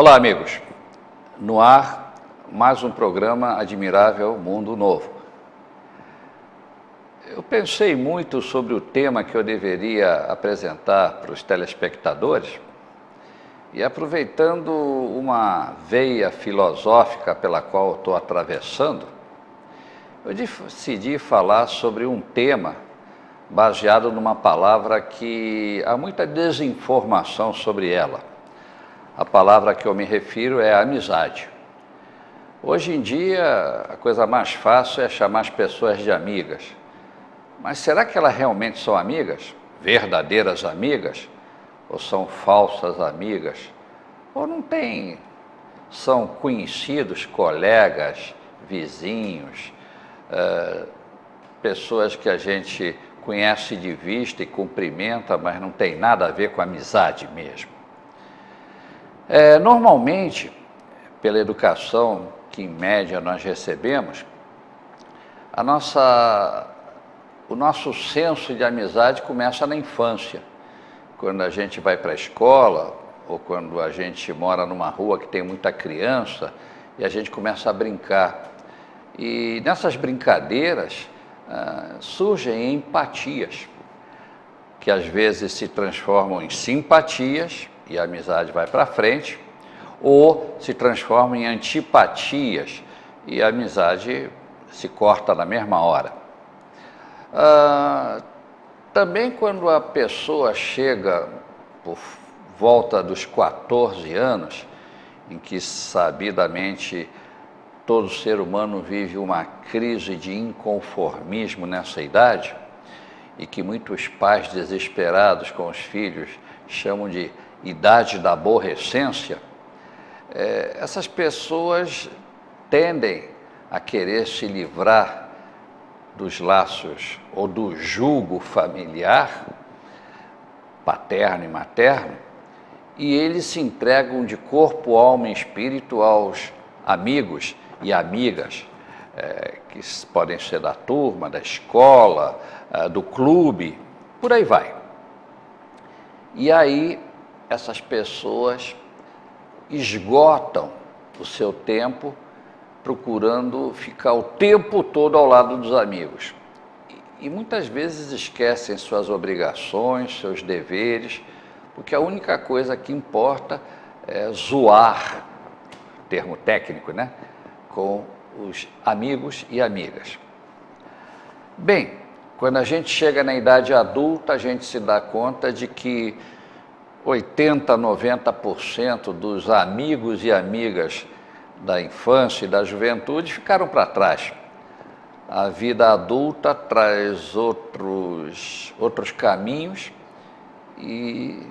Olá, amigos. No ar, mais um programa Admirável Mundo Novo. Eu pensei muito sobre o tema que eu deveria apresentar para os telespectadores e, aproveitando uma veia filosófica pela qual estou atravessando, eu decidi falar sobre um tema baseado numa palavra que há muita desinformação sobre ela. A palavra que eu me refiro é amizade. Hoje em dia, a coisa mais fácil é chamar as pessoas de amigas. Mas será que elas realmente são amigas? Verdadeiras amigas? Ou são falsas amigas? Ou não tem? São conhecidos, colegas, vizinhos, pessoas que a gente conhece de vista e cumprimenta, mas não tem nada a ver com amizade mesmo. Normalmente, pela educação que em média nós recebemos, o nosso senso de amizade começa na infância, quando a gente vai para a escola ou quando a gente mora numa rua que tem muita criança e a gente começa a brincar. E nessas brincadeiras surgem empatias, que às vezes se transformam em simpatias e a amizade vai para frente, ou se transformam em antipatias e a amizade se corta na mesma hora. Também quando a pessoa chega por volta dos 14 anos, em que sabidamente todo ser humano vive uma crise de inconformismo nessa idade, e que muitos pais desesperados com os filhos chamam de idade da aborrecência, essas pessoas tendem a querer se livrar dos laços ou do jugo familiar, paterno e materno, e eles se entregam de corpo, alma e espírito aos amigos e amigas, que podem ser da turma, da escola, do clube, por aí vai. E aí essas pessoas esgotam o seu tempo procurando ficar o tempo todo ao lado dos amigos. E muitas vezes esquecem suas obrigações, seus deveres, porque a única coisa que importa é zoar, termo técnico, né? Com os amigos e amigas. Bem, quando a gente chega na idade adulta, a gente se dá conta de que 80%, 90% dos amigos e amigas da infância e da juventude ficaram para trás. A vida adulta traz outros caminhos e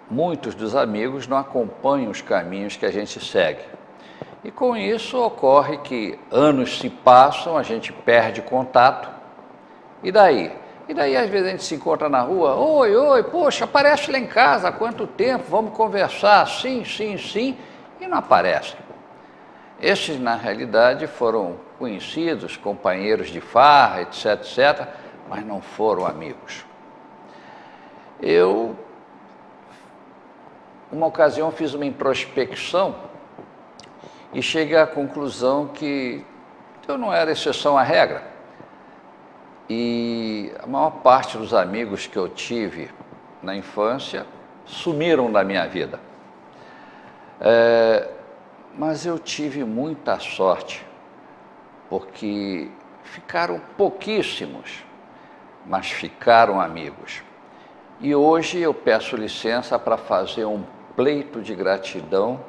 muitos dos amigos não acompanham os caminhos que a gente segue. E com isso ocorre que anos se passam, a gente perde contato. E daí? E daí às vezes a gente se encontra na rua, oi, poxa, aparece lá em casa, há quanto tempo, vamos conversar, sim, e não aparece. Estes, na realidade, foram conhecidos, companheiros de farra, etc., mas não foram amigos. Eu, uma ocasião, fiz uma introspecção e cheguei à conclusão que eu não era exceção à regra. E a maior parte dos amigos que eu tive na infância sumiram da minha vida. Mas eu tive muita sorte, porque ficaram pouquíssimos, mas ficaram amigos. E hoje eu peço licença para fazer um pleito de gratidão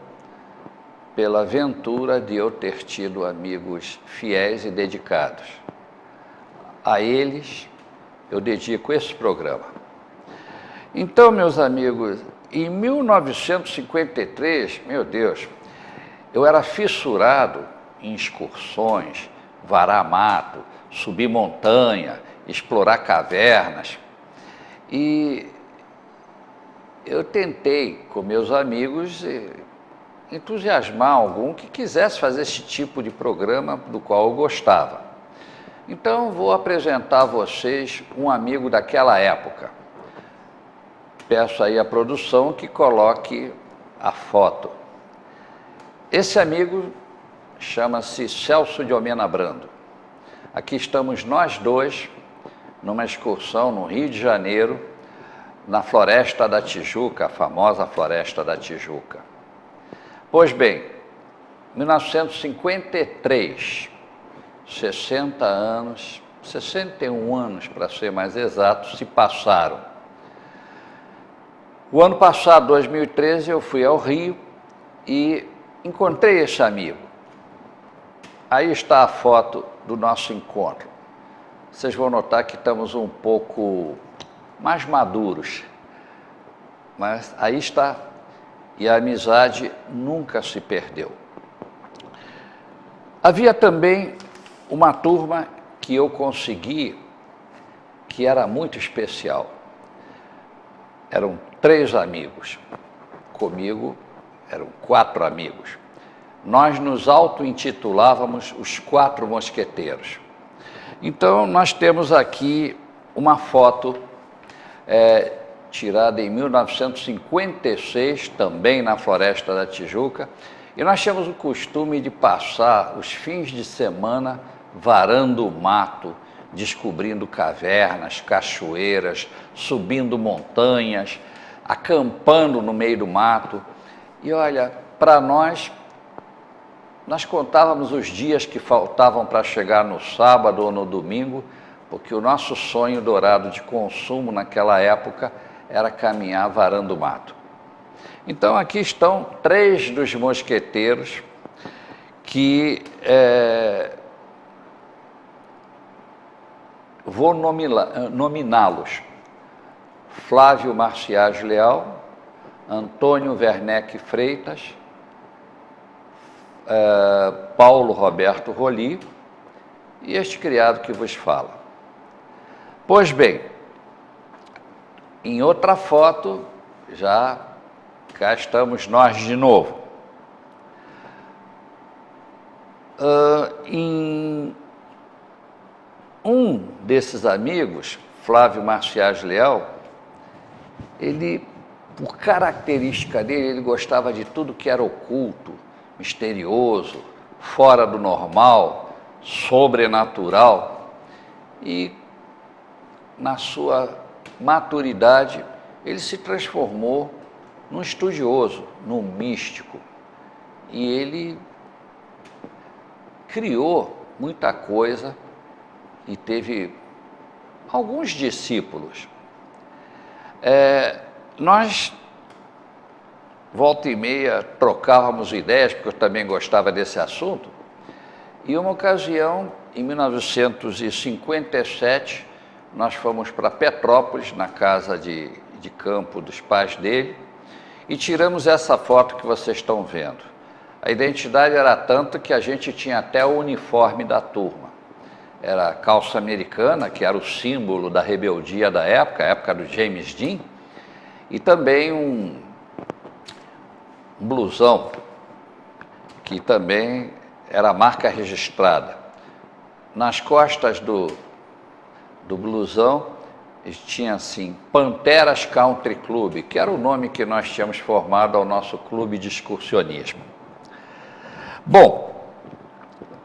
pela ventura de eu ter tido amigos fiéis e dedicados. A eles eu dedico esse programa. Então, meus amigos, em 1953, meu Deus, eu era fissurado em excursões, varar mato, subir montanha, explorar cavernas. E eu tentei, com meus amigos, entusiasmar algum que quisesse fazer esse tipo de programa do qual eu gostava. Então, vou apresentar a vocês um amigo daquela época. Peço aí à produção que coloque a foto. Esse amigo chama-se Celso de Omena Brando. Aqui estamos nós dois, numa excursão no Rio de Janeiro, na Floresta da Tijuca, a famosa Floresta da Tijuca. Pois bem, 1953, 60 anos, 61 anos para ser mais exato, se passaram. O ano passado, 2013, eu fui ao Rio e encontrei esse amigo. Aí está a foto do nosso encontro. Vocês vão notar que estamos um pouco mais maduros, mas aí está, e a amizade nunca se perdeu. Havia também uma turma que eu consegui, que era muito especial. Eram 3 amigos, comigo eram 4 amigos. Nós nos auto-intitulávamos os 4 mosqueteiros. Então, nós temos aqui uma foto tirada em 1956, também na Floresta da Tijuca, e nós tínhamos o costume de passar os fins de semana varando o mato, descobrindo cavernas, cachoeiras, subindo montanhas, acampando no meio do mato. E olha, para nós contávamos os dias que faltavam para chegar no sábado ou no domingo, porque o nosso sonho dourado de consumo naquela época era caminhar varando o mato. Então aqui estão 3 dos mosqueteiros que vou nominá-los: Flávio Marciage Leal, Antônio Werneck Freitas, Paulo Roberto Roli e este criado que vos fala. Pois bem, em outra foto, já cá estamos nós de novo. Em um desses amigos, Flávio Marciage Leal, ele, por característica dele, ele gostava de tudo que era oculto, misterioso, fora do normal, sobrenatural, e na sua maturidade ele se transformou num estudioso, num místico, e ele criou muita coisa e teve alguns discípulos. Nós, volta e meia, trocávamos ideias, porque eu também gostava desse assunto, e uma ocasião, em 1957, nós fomos para Petrópolis, na casa de campo dos pais dele, e tiramos essa foto que vocês estão vendo. A identidade era tanto que a gente tinha até o uniforme da turma. Era a calça americana, que era o símbolo da rebeldia da época, a época do James Dean, e também um blusão, que também era a marca registrada. Nas costas do blusão tinha assim, Panteras Country Club, que era o nome que nós tínhamos formado ao nosso clube de excursionismo. Bom,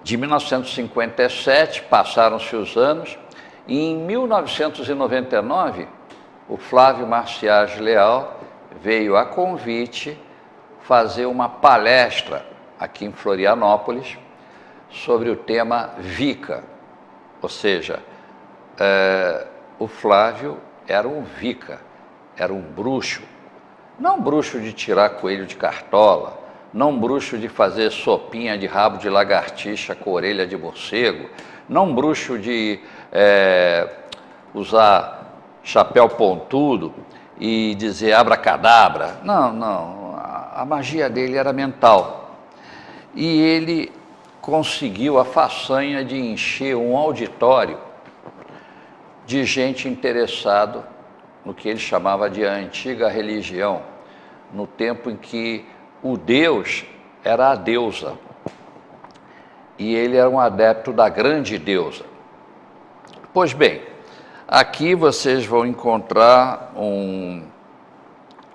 de 1957 passaram-se os anos, e em 1999 o Flávio Marciage Leal veio a convite fazer uma palestra aqui em Florianópolis sobre o tema Wicca, ou seja, o Flávio era um Wicca, era um bruxo, não bruxo de tirar coelho de cartola, não bruxo de fazer sopinha de rabo de lagartixa com orelha de morcego, não bruxo de usar chapéu pontudo e dizer abracadabra. Não, não, a magia dele era mental. E ele conseguiu a façanha de encher um auditório de gente interessada no que ele chamava de a antiga religião, no tempo em que o Deus era a deusa, e ele era um adepto da grande deusa. Pois bem, aqui vocês vão encontrar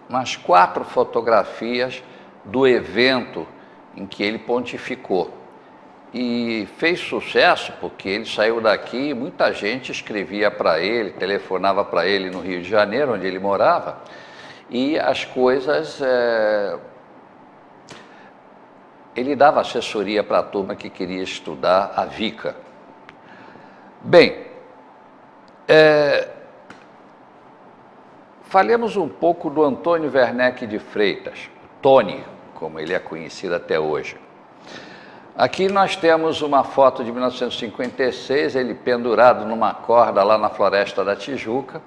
umas 4 fotografias do evento em que ele pontificou. E fez sucesso porque ele saiu daqui e muita gente escrevia para ele, telefonava para ele no Rio de Janeiro, onde ele morava, e as coisas... Ele dava assessoria para a turma que queria estudar a VICA. Bem, falemos um pouco do Antônio Werneck de Freitas, Tony, como ele é conhecido até hoje. Aqui nós temos uma foto de 1956, ele pendurado numa corda lá na Floresta da Tijuca.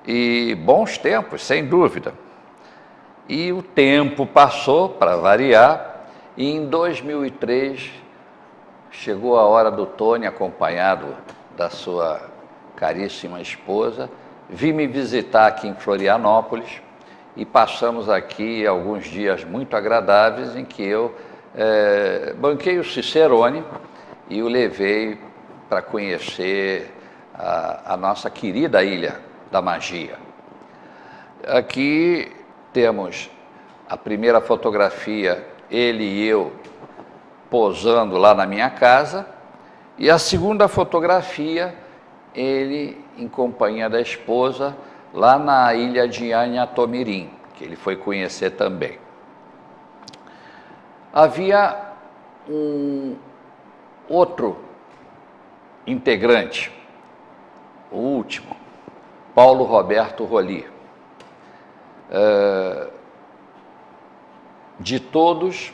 E bons tempos, sem dúvida. E o tempo passou, para variar, e em 2003 chegou a hora do Tony, acompanhado da sua caríssima esposa, vir me visitar aqui em Florianópolis e passamos aqui alguns dias muito agradáveis em que eu banquei o Cicerone e o levei para conhecer a nossa querida Ilha da Magia. Aqui temos a primeira fotografia, ele e eu posando lá na minha casa, e a segunda fotografia, ele em companhia da esposa, lá na ilha de Anhatomirim, que ele foi conhecer também. Havia um outro integrante, o último, Paulo Roberto Roly. De todos,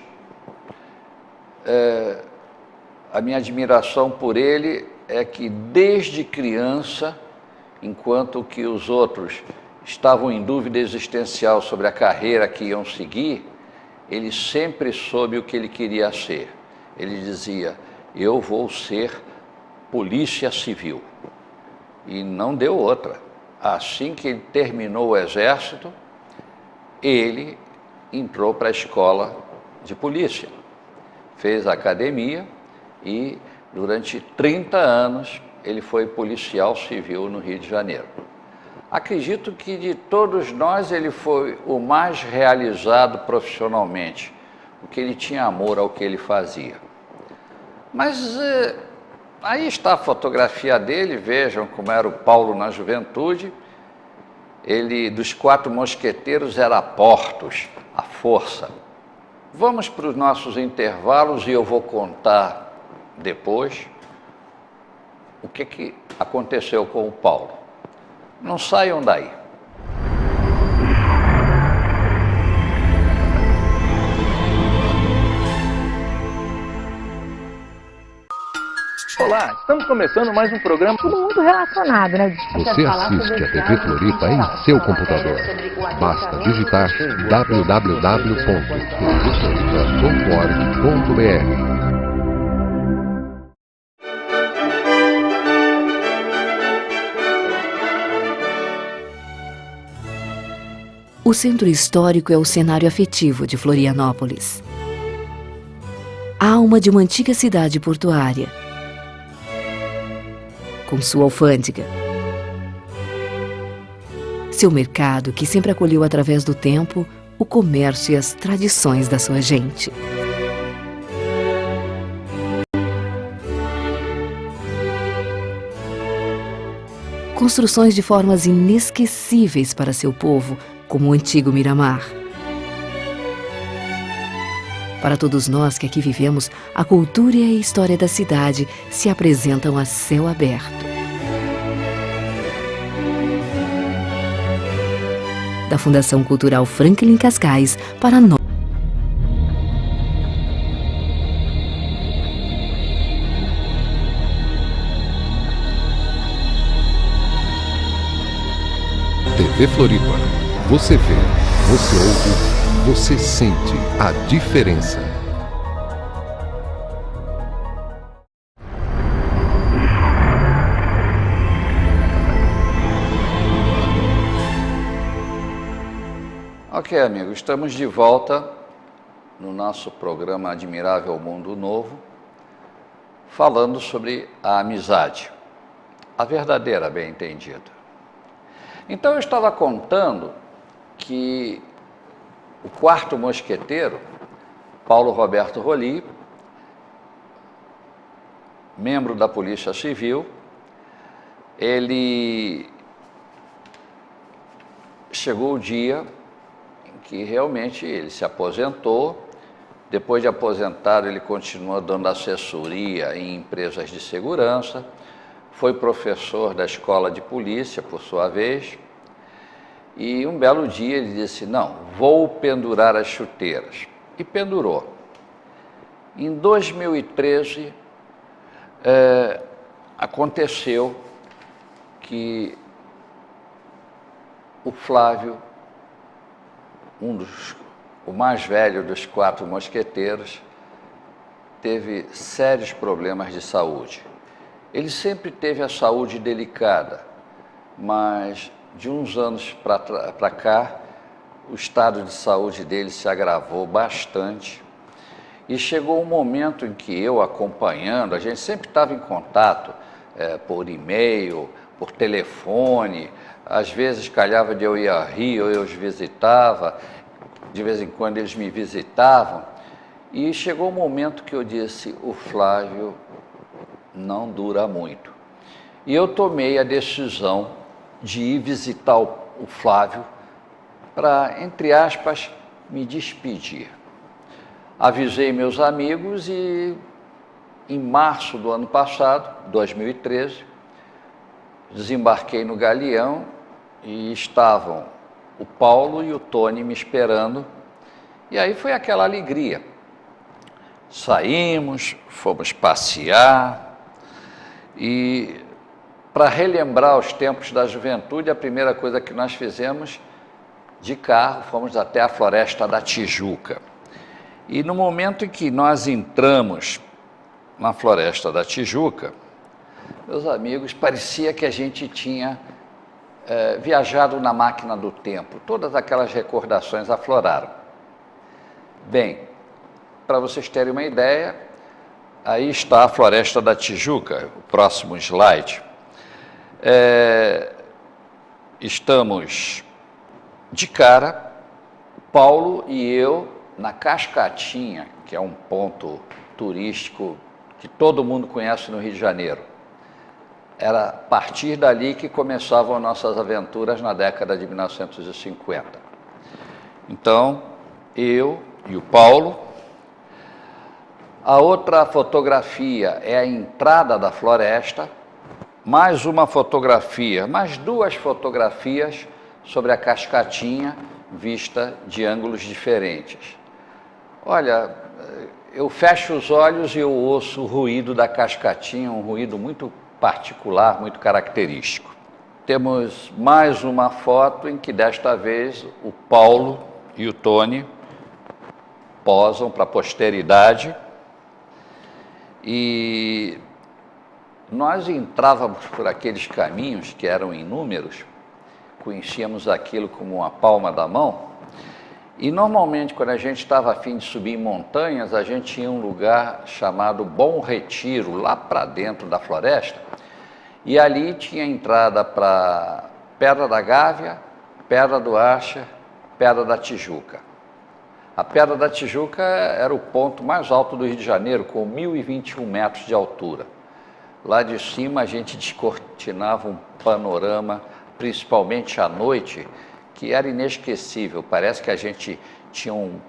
a minha admiração por ele é que desde criança, enquanto que os outros estavam em dúvida existencial sobre a carreira que iam seguir, ele sempre soube o que ele queria ser. Ele dizia, eu vou ser polícia civil. E não deu outra. Assim que ele terminou o exército, ele entrou para a escola de polícia. Fez a academia e durante 30 anos ele foi policial civil no Rio de Janeiro. Acredito que de todos nós ele foi o mais realizado profissionalmente, porque ele tinha amor ao que ele fazia. Mas aí está a fotografia dele, vejam como era o Paulo na juventude. Ele, dos 4 mosqueteiros, era Portos, a força. Vamos para os nossos intervalos e eu vou contar depois o que aconteceu com o Paulo. Não saiam daí. Olá, estamos começando mais um programa. Tudo muito relacionado, né? Você assiste a TV Floripa em seu computador. Basta digitar www.tvfloripa.org.br. O centro histórico é o cenário afetivo de Florianópolis. A alma de uma antiga cidade portuária, com sua alfândega, seu mercado que sempre acolheu através do tempo o comércio e as tradições da sua gente. Construções de formas inesquecíveis para seu povo, como o antigo Miramar. Para todos nós que aqui vivemos, a cultura e a história da cidade se apresentam a céu aberto. Da Fundação Cultural Franklin Cascais para nós. TV Floripa. Você vê, você ouve, você sente a diferença. Ok, amigos, estamos de volta no nosso programa Admirável Mundo Novo, falando sobre a amizade, a verdadeira, bem entendida. Então eu estava contando que o quarto mosqueteiro Paulo Roberto Roli, membro da Polícia Civil. Ele chegou o dia em que realmente ele se aposentou. Depois de aposentado, ele continuou dando assessoria em empresas de segurança, foi professor da escola de polícia, por sua vez, e um belo dia ele disse, não, vou pendurar as chuteiras. E pendurou. Em 2013, aconteceu que o Flávio, o mais velho dos 4 mosqueteiros, teve sérios problemas de saúde. Ele sempre teve a saúde delicada, mas de uns anos para cá, o estado de saúde dele se agravou bastante. E chegou um momento em que eu, acompanhando, a gente sempre estava em contato por e-mail, por telefone, às vezes calhava de eu ir a Rio, eu os visitava, de vez em quando eles me visitavam, e chegou um momento que eu disse, o Flávio não dura muito. E eu tomei a decisão de ir visitar o Flávio para, entre aspas, me despedir. Avisei meus amigos e, em março do ano passado, 2013, desembarquei no Galeão e estavam o Paulo e o Tony me esperando. E aí foi aquela alegria. Saímos, fomos passear e, para relembrar os tempos da juventude, a primeira coisa que nós fizemos, de carro, fomos até a Floresta da Tijuca. E no momento em que nós entramos na Floresta da Tijuca, meus amigos, parecia que a gente tinha viajado na máquina do tempo. Todas aquelas recordações afloraram. Bem, para vocês terem uma ideia, aí está a Floresta da Tijuca, o próximo slide. Estamos de cara, Paulo e eu, na Cascatinha, que é um ponto turístico que todo mundo conhece no Rio de Janeiro. Era a partir dali que começavam nossas aventuras na década de 1950. Então, eu e o Paulo. A outra fotografia é a entrada da floresta, mais uma fotografia, mais 2 fotografias sobre a Cascatinha, vista de ângulos diferentes. Olha, eu fecho os olhos e eu ouço o ruído da Cascatinha, um ruído muito particular, muito característico. Temos mais uma foto em que desta vez o Paulo e o Tony posam para a posteridade e nós entrávamos por aqueles caminhos que eram inúmeros, conhecíamos aquilo como uma palma da mão. E normalmente, quando a gente estava a fim de subir em montanhas, a gente tinha um lugar chamado Bom Retiro, lá para dentro da floresta, e ali tinha entrada para Pedra da Gávea, Pedra do Acha, Pedra da Tijuca. A Pedra da Tijuca era o ponto mais alto do Rio de Janeiro, com 1.021 metros de altura. Lá de cima a gente descortinava um panorama, principalmente à noite, que era inesquecível. Parece que a gente tinha um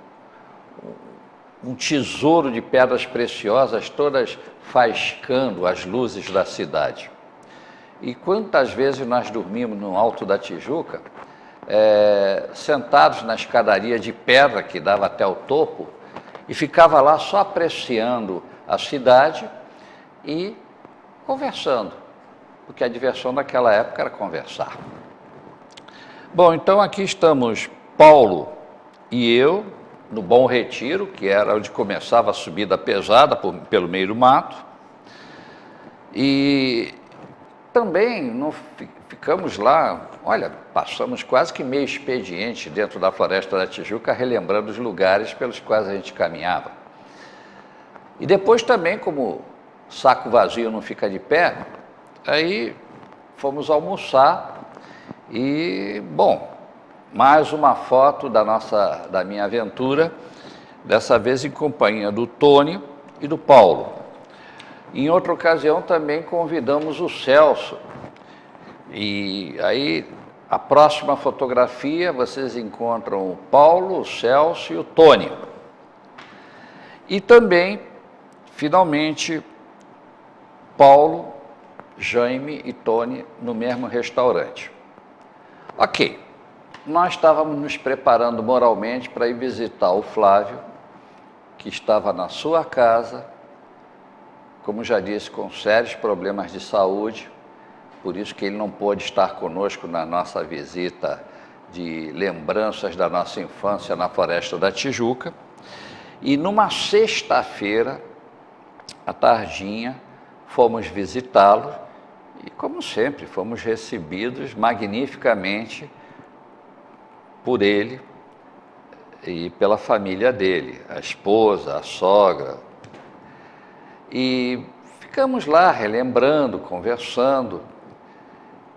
tesouro de pedras preciosas, todas faiscando as luzes da cidade. E quantas vezes nós dormimos no alto da Tijuca, sentados na escadaria de pedra que dava até o topo, e ficava lá só apreciando a cidade e conversando, porque a diversão daquela época era conversar. Bom, então aqui estamos Paulo e eu, no Bom Retiro, que era onde começava a subida pesada pelo meio do mato. E também não ficamos lá, olha, passamos quase que meio expediente dentro da Floresta da Tijuca, relembrando os lugares pelos quais a gente caminhava. E depois também, como saco vazio não fica de pé, aí fomos almoçar. E, bom, mais uma foto da minha aventura, dessa vez em companhia do Tony e do Paulo. Em outra ocasião também convidamos o Celso. E aí, a próxima fotografia, vocês encontram o Paulo, o Celso e o Tony. E também, finalmente, Paulo, Jaime e Tony no mesmo restaurante. Ok, nós estávamos nos preparando moralmente para ir visitar o Flávio, que estava na sua casa, como já disse, com sérios problemas de saúde, por isso que ele não pôde estar conosco na nossa visita de lembranças da nossa infância na Floresta da Tijuca. E numa sexta-feira, à tardinha, fomos visitá-lo e, como sempre, fomos recebidos magnificamente por ele e pela família dele, a esposa, a sogra. E ficamos lá relembrando, conversando,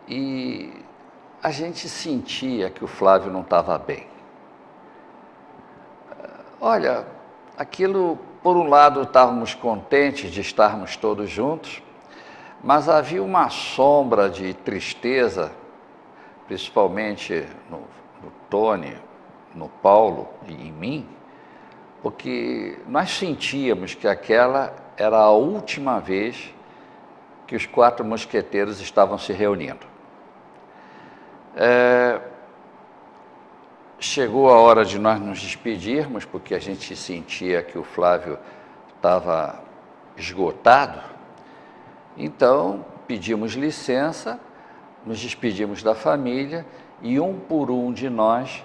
e a gente sentia que o Flávio não estava bem. Olha, aquilo, por um lado, estávamos contentes de estarmos todos juntos, mas havia uma sombra de tristeza, principalmente no Tony, no Paulo e em mim, porque nós sentíamos que aquela era a última vez que os 4 mosqueteiros estavam se reunindo. Chegou a hora de nós nos despedirmos, porque a gente sentia que o Flávio estava esgotado. Então, pedimos licença, nos despedimos da família e um por um de nós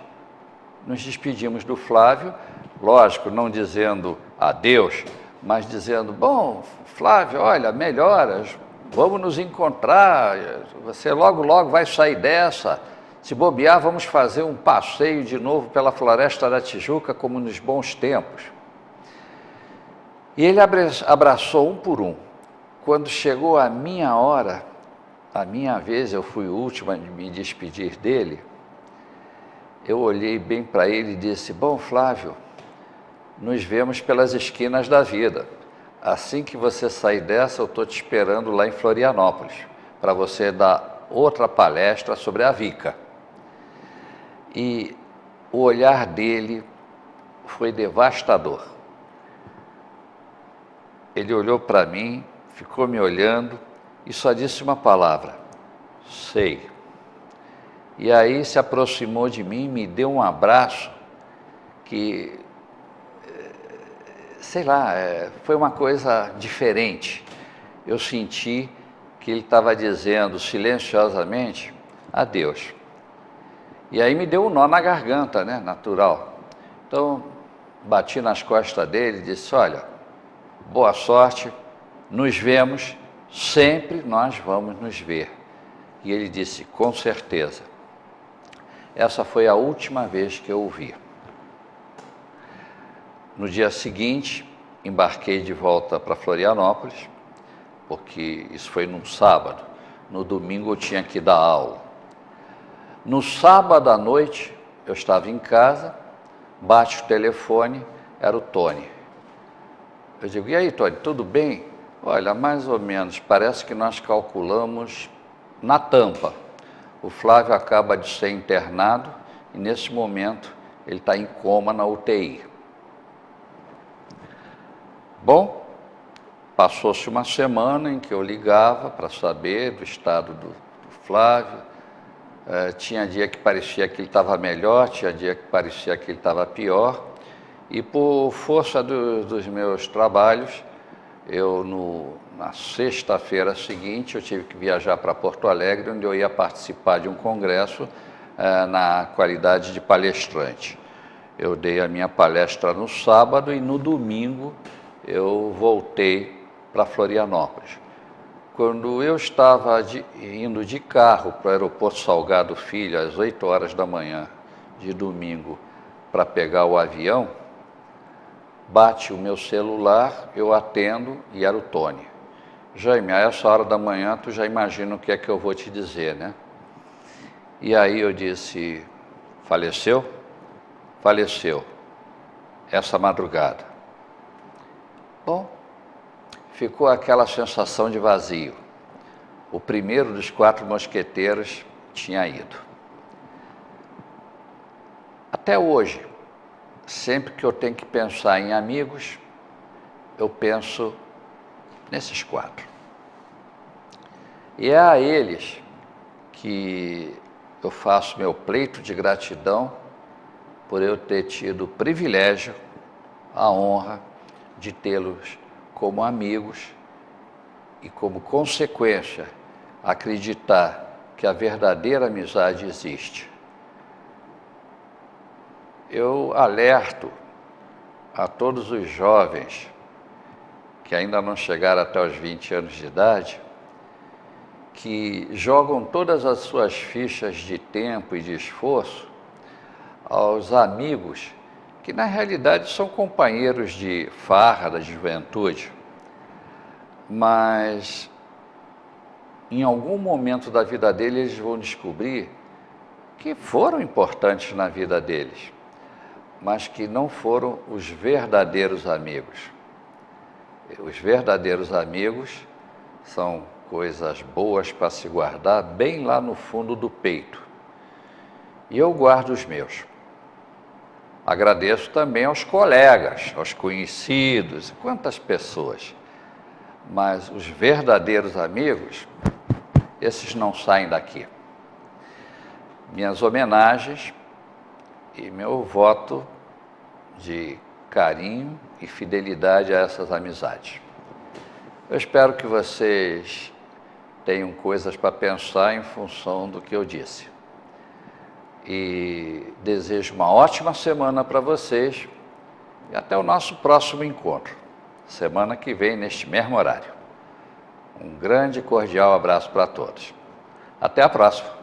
nos despedimos do Flávio, lógico, não dizendo adeus, mas dizendo, bom, Flávio, olha, melhoras, vamos nos encontrar, você logo, logo vai sair dessa, se bobear, vamos fazer um passeio de novo pela Floresta da Tijuca, como nos bons tempos. E ele abraçou um por um. Quando chegou a minha hora, a minha vez, eu fui o último a me despedir dele, eu olhei bem para ele e disse, bom, Flávio, nos vemos pelas esquinas da vida. Assim que você sair dessa, eu estou te esperando lá em Florianópolis, para você dar outra palestra sobre a VICA. E o olhar dele foi devastador. Ele olhou para mim, ficou me olhando e só disse uma palavra, sei. E aí se aproximou de mim, me deu um abraço que, sei lá, foi uma coisa diferente. Eu senti que ele estava dizendo silenciosamente, adeus. E aí me deu um nó na garganta, né, natural. Então, bati nas costas dele e disse, olha, boa sorte, nos vemos, sempre nós vamos nos ver. E ele disse, com certeza. Essa foi a última vez que eu o vi. No dia seguinte, embarquei de volta para Florianópolis, porque isso foi num sábado. No domingo eu tinha que dar aula. No sábado à noite, eu estava em casa, bate o telefone, era o Tony. Eu digo, e aí, Tony, tudo bem? Olha, mais ou menos, parece que nós calculamos na tampa. O Flávio acaba de ser internado e, nesse momento, ele está em coma na UTI. Bom, passou-se uma semana em que eu ligava para saber do estado do Flávio. Tinha dia que parecia que ele estava melhor, tinha dia que parecia que ele estava pior. E por força dos meus trabalhos, na sexta-feira seguinte, eu tive que viajar para Porto Alegre, onde eu ia participar de um congresso na qualidade de palestrante. Eu dei a minha palestra no sábado e no domingo eu voltei para Florianópolis. Quando eu estava indo de carro para o aeroporto Salgado Filho, às 8 horas da manhã de domingo, para pegar o avião, bate o meu celular, eu atendo e era o Tony. Jaime, a essa hora da manhã tu já imagina o que é que eu vou te dizer, né? E aí eu disse, faleceu? Faleceu. essa madrugada? Bom, ficou aquela sensação de vazio. O primeiro dos 4 mosqueteiros tinha ido. Até hoje, sempre que eu tenho que pensar em amigos, eu penso nesses 4. E é a eles que eu faço meu pleito de gratidão por eu ter tido o privilégio, a honra de tê-los como amigos e, como consequência, acreditar que a verdadeira amizade existe. Eu alerto a todos os jovens que ainda não chegaram até os 20 anos de idade, que jogam todas as suas fichas de tempo e de esforço aos amigos que na realidade são companheiros de farra da juventude, mas em algum momento da vida deles eles vão descobrir que foram importantes na vida deles, mas que não foram os verdadeiros amigos. Os verdadeiros amigos são coisas boas para se guardar bem lá no fundo do peito. E eu guardo os meus. Agradeço também aos colegas, aos conhecidos, quantas pessoas. Mas os verdadeiros amigos, esses não saem daqui. Minhas homenagens e meu voto de carinho e fidelidade a essas amizades. Eu espero que vocês tenham coisas para pensar em função do que eu disse. E desejo uma ótima semana para vocês e até o nosso próximo encontro, semana que vem, neste mesmo horário. Um grande e cordial abraço para todos. Até a próxima!